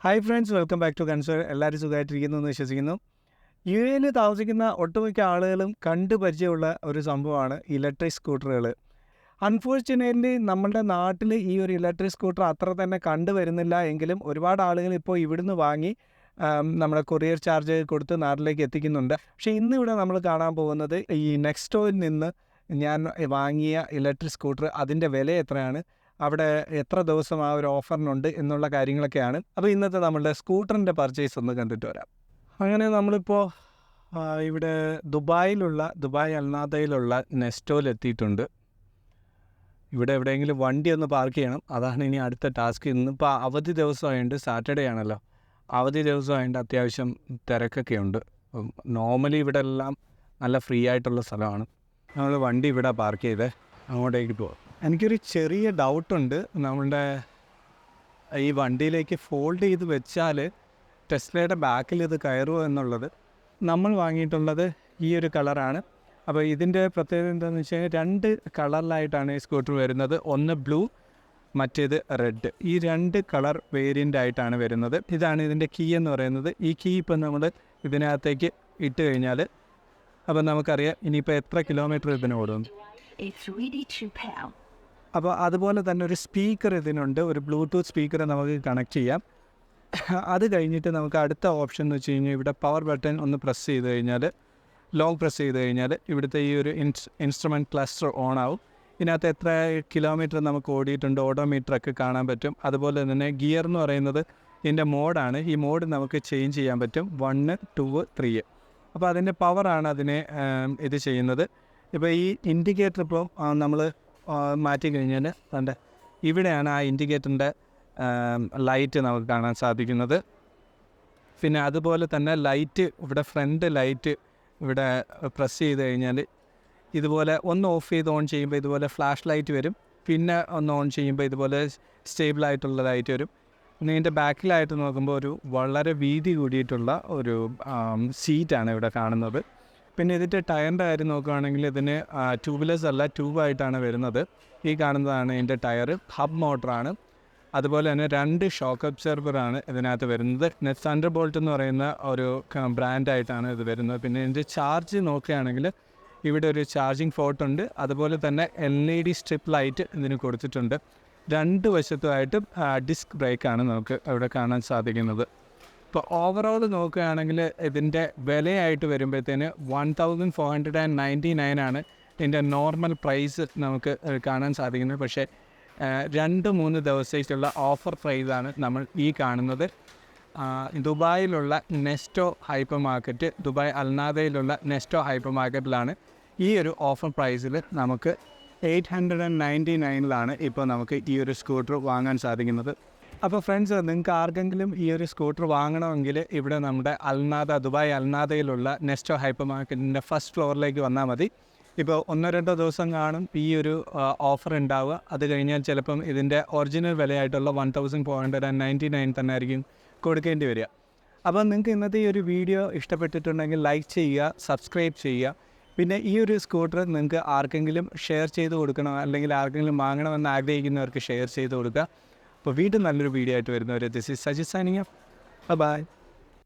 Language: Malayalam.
Hi friends, welcome back to console. എല്ലാവരും സുഖമായിട്ടിരിക്കുന്നു എന്ന് വിശ്വസിക്കുന്നു. യു എയിൽ താമസിക്കുന്ന ഒട്ടുമിക്ക ആളുകളും കണ്ടു പരിചയമുള്ള ഒരു സംഭവമാണ് ഇലക്ട്രിക് സ്കൂട്ടറുകൾ. അൺഫോർച്യുനേറ്റ്ലി നമ്മുടെ നാട്ടിൽ ഈ ഒരു ഇലക്ട്രിക് സ്കൂട്ടർ അത്ര തന്നെ കണ്ടുവരുന്നില്ല എങ്കിലും ഒരുപാട് ആളുകൾ ഇപ്പോൾ ഇവിടുന്ന് വാങ്ങി നമ്മുടെ കൊറിയർ ചാർജ് കൊടുത്ത് നാട്ടിലേക്ക് എത്തിക്കുന്നുണ്ട്. പക്ഷേ ഇന്നിവിടെ നമ്മൾ കാണാൻ പോകുന്നത് ഈ നെക്സ്റ്റോയിൽ നിന്ന് ഞാൻ വാങ്ങിയ ഇലക്ട്രിക് സ്കൂട്ടർ, അതിൻ്റെ വില എത്രയാണ്, അവിടെ എത്ര ദിവസം ആ ഒരു ഓഫറിനുണ്ട് എന്നുള്ള കാര്യങ്ങളൊക്കെയാണ്. അപ്പോൾ ഇന്നത്തെ നമ്മളുടെ സ്കൂട്ടറിൻ്റെ പർച്ചേസ് ഒന്ന് കണ്ടിട്ട് വരാം. അങ്ങനെ നമ്മളിപ്പോൾ ഇവിടെ ദുബായ് അൽനാദയിലുള്ള നെസ്റ്റോയിൽ എത്തിയിട്ടുണ്ട്. ഇവിടെ എവിടെയെങ്കിലും വണ്ടി ഒന്ന് പാർക്ക് ചെയ്യണം, അതാണ് ഇനി അടുത്ത ടാസ്ക്. ഇന്നിപ്പോൾ അവധി ദിവസമായതുകൊണ്ട്, സാറ്റർഡേ ആണല്ലോ, അവധി ദിവസമായതുകൊണ്ട് അത്യാവശ്യം തിരക്കൊക്കെ ഉണ്ട്. നോർമലി ഇവിടെ എല്ലാം നല്ല ഫ്രീ ആയിട്ടുള്ള സ്ഥലമാണ്. നമ്മൾ വണ്ടി ഇവിടെ പാർക്ക് ചെയ്ത് അങ്ങോട്ടേക്ക് പോകാം. എനിക്കൊരു ചെറിയ ഡൗട്ടുണ്ട്, നമ്മളുടെ ഈ വണ്ടിയിലേക്ക് ഫോൾഡ് ചെയ്ത് വെച്ചാൽ ടെസ്ലയുടെ ബാക്കിൽ ഇത് കയറുമോ എന്നുള്ളത്. നമ്മൾ വാങ്ങിയിട്ടുള്ളത് ഈ ഒരു കളറാണ്. അപ്പോൾ ഇതിൻ്റെ പ്രത്യേകത എന്താണെന്ന് വെച്ച് കഴിഞ്ഞാൽ 2 കളറിലായിട്ടാണ് ഈ സ്കൂട്ടർ വരുന്നത്. ഒന്ന് ബ്ലൂ, മറ്റേത് റെഡ്. ഈ 2 കളർ വേരിയൻ്റ് ആയിട്ടാണ് വരുന്നത്. ഇതാണ് ഇതിൻ്റെ കീ എന്ന് പറയുന്നത്. ഈ കീ ഇപ്പം നമ്മൾ ഇതിനകത്തേക്ക് ഇട്ട് കഴിഞ്ഞാൽ അപ്പം നമുക്കറിയാം ഇനിയിപ്പോൾ എത്ര കിലോമീറ്റർ ഇതിന് ഓടും. അപ്പോൾ അതുപോലെ തന്നെ ഒരു സ്പീക്കർ ഇതിനുണ്ട്, ഒരു ബ്ലൂടൂത്ത് സ്പീക്കർ നമുക്ക് കണക്ട് ചെയ്യാം. അത് കഴിഞ്ഞിട്ട് നമുക്ക് അടുത്ത ഓപ്ഷൻ എന്ന് വെച്ച് കഴിഞ്ഞാൽ ഇവിടെ പവർ ബട്ടൺ ഒന്ന് പ്രസ് ചെയ്ത് കഴിഞ്ഞാൽ, ലോങ് പ്രസ് ചെയ്ത് കഴിഞ്ഞാൽ ഇവിടുത്തെ ഈ ഒരു ഇൻസ്ട്രുമെൻറ്റ് ക്ലസ്റ്റർ ഓൺ ആവും. ഇതിനകത്ത് എത്ര കിലോമീറ്റർ നമുക്ക് ഓടിയിട്ടുണ്ട്, ഓഡോമീറ്ററൊക്കെ കാണാൻ പറ്റും. അതുപോലെ തന്നെ ഗിയർ എന്ന് പറയുന്നത് ഇതിൻ്റെ മോഡാണ്. ഈ മോഡ് നമുക്ക് ചേഞ്ച് ചെയ്യാൻ പറ്റും, 1, 2, 3. അപ്പോൾ അതിൻ്റെ പവറാണ് അതിനെ ഇത് ചെയ്യുന്നത്. ഇപ്പോൾ ഈ ഇൻഡിക്കേറ്റർ ഇപ്പോൾ നമ്മൾ മാറ്റി കഴിഞ്ഞാൽ അതിൻ്റെ ഇവിടെയാണ് ആ ഇൻഡിക്കേറ്ററിൻ്റെ ലൈറ്റ് നമുക്ക് കാണാൻ സാധിക്കുന്നത്. പിന്നെ അതുപോലെ തന്നെ ലൈറ്റ്, ഇവിടെ ഫ്രണ്ട് ലൈറ്റ് ഇവിടെ പ്രസ് ചെയ്ത് കഴിഞ്ഞാൽ ഇതുപോലെ ഒന്ന് ഓഫ് ചെയ്ത് ഓൺ ചെയ്യുമ്പോൾ ഇതുപോലെ ഫ്ലാഷ് ലൈറ്റ് വരും. പിന്നെ ഒന്ന് ഓൺ ചെയ്യുമ്പോൾ ഇതുപോലെ സ്റ്റേബിളായിട്ടുള്ള ലൈറ്റ് വരും. പിന്നെ ഇതിൻ്റെ ബാക്കിലായിട്ട് നോക്കുമ്പോൾ ഒരു വളരെ വീതി കൂടിയിട്ടുള്ള ഒരു സീറ്റാണ് ഇവിടെ കാണുന്നത്. പിന്നെ ഇതിൻ്റെ ടയറിൻ്റെ കാര്യം നോക്കുകയാണെങ്കിൽ ഇതിന് ട്യൂബ്ലെസ് അല്ല, ട്യൂബായിട്ടാണ് വരുന്നത്. ഈ കാണുന്നതാണ് ഇതിൻ്റെ ടയർ. ഹബ് മോട്ടറാണ്. അതുപോലെ തന്നെ 2 ഷോക്ക് അബ്സർവറാണ് ഇതിനകത്ത് വരുന്നത്. തണ്ടർബോൾട്ട് എന്ന് പറയുന്ന ഒരു ബ്രാൻഡായിട്ടാണ് ഇത് വരുന്നത്. പിന്നെ ഇതിൻ്റെ ചാർജ് നോക്കുകയാണെങ്കിൽ ഇവിടെ ഒരു ചാർജിങ് പോർട്ട് ഉണ്ട്. അതുപോലെ തന്നെ LED സ്ട്രിപ്പ് ലൈറ്റ് ഇതിന് കൊടുത്തിട്ടുണ്ട്. 2 വശത്തുമായിട്ട് ഡിസ്ക് ബ്രേക്കാണ് നമുക്ക് ഇവിടെ കാണാൻ സാധിക്കുന്നത്. ഇപ്പോൾ ഓവറോൾ നോക്കുകയാണെങ്കിൽ ഇതിൻ്റെ വിലയായിട്ട് വരുമ്പോഴത്തേന് 1499 ആണ് ഇതിൻ്റെ നോർമൽ പ്രൈസ് നമുക്ക് കാണാൻ സാധിക്കുന്നത്. പക്ഷേ 2-3 ദിവസത്തേക്കുള്ള ഓഫർ പ്രൈസാണ് നമ്മൾ ഈ കാണുന്നത്. ദുബായിലുള്ള നെസ്റ്റോ ഹൈപ്പർ മാർക്കറ്റ്, ദുബായ് അൽനാദയിലുള്ള നെസ്റ്റോ ഹൈപ്പർ മാർക്കറ്റിലാണ് ഈ ഒരു ഓഫർ പ്രൈസിൽ നമുക്ക് 899 ഇപ്പോൾ നമുക്ക് ഈ ഒരു സ്കൂട്ടർ വാങ്ങാൻ സാധിക്കുന്നത്. അപ്പോൾ ഫ്രണ്ട്സ്, നിങ്ങൾക്ക് ആർക്കെങ്കിലും ഈ ഒരു സ്കൂട്ടർ വാങ്ങണമെങ്കിൽ ഇവിടെ നമ്മുടെ ദുബായ് അൽനാദയിലുള്ള നെസ്റ്റോ ഹൈപ്പർ മാർക്കറ്റിൻ്റെ ഫസ്റ്റ് ഫ്ലോറിലേക്ക് വന്നാൽ മതി. ഇപ്പോൾ 1-2 ദിവസം കാണും ഈ ഒരു ഓഫർ ഉണ്ടാവുക. അത് കഴിഞ്ഞാൽ ചിലപ്പം ഇതിൻ്റെ ഒറിജിനൽ വിലയായിട്ടുള്ള 1499 തന്നെ ആയിരിക്കും കൊടുക്കേണ്ടി വരിക. അപ്പോൾ നിങ്ങൾക്ക് ഇന്നത്തെ ഈ ഒരു വീഡിയോ ഇഷ്ടപ്പെട്ടിട്ടുണ്ടെങ്കിൽ ലൈക്ക് ചെയ്യുക, സബ്സ്ക്രൈബ് ചെയ്യുക. പിന്നെ ഈ ഒരു സ്കൂട്ടർ നിങ്ങൾക്ക് ആർക്കെങ്കിലും ഷെയർ ചെയ്ത് കൊടുക്കണം, അല്ലെങ്കിൽ ആർക്കെങ്കിലും വാങ്ങണമെന്ന് ആഗ്രഹിക്കുന്നവർക്ക് ഷെയർ ചെയ്ത് കൊടുക്കുക. അപ്പോൾ വീണ്ടും നല്ലൊരു വീഡിയോ ആയിട്ട് വരുന്നവരെ, this is Sajith signing off. By.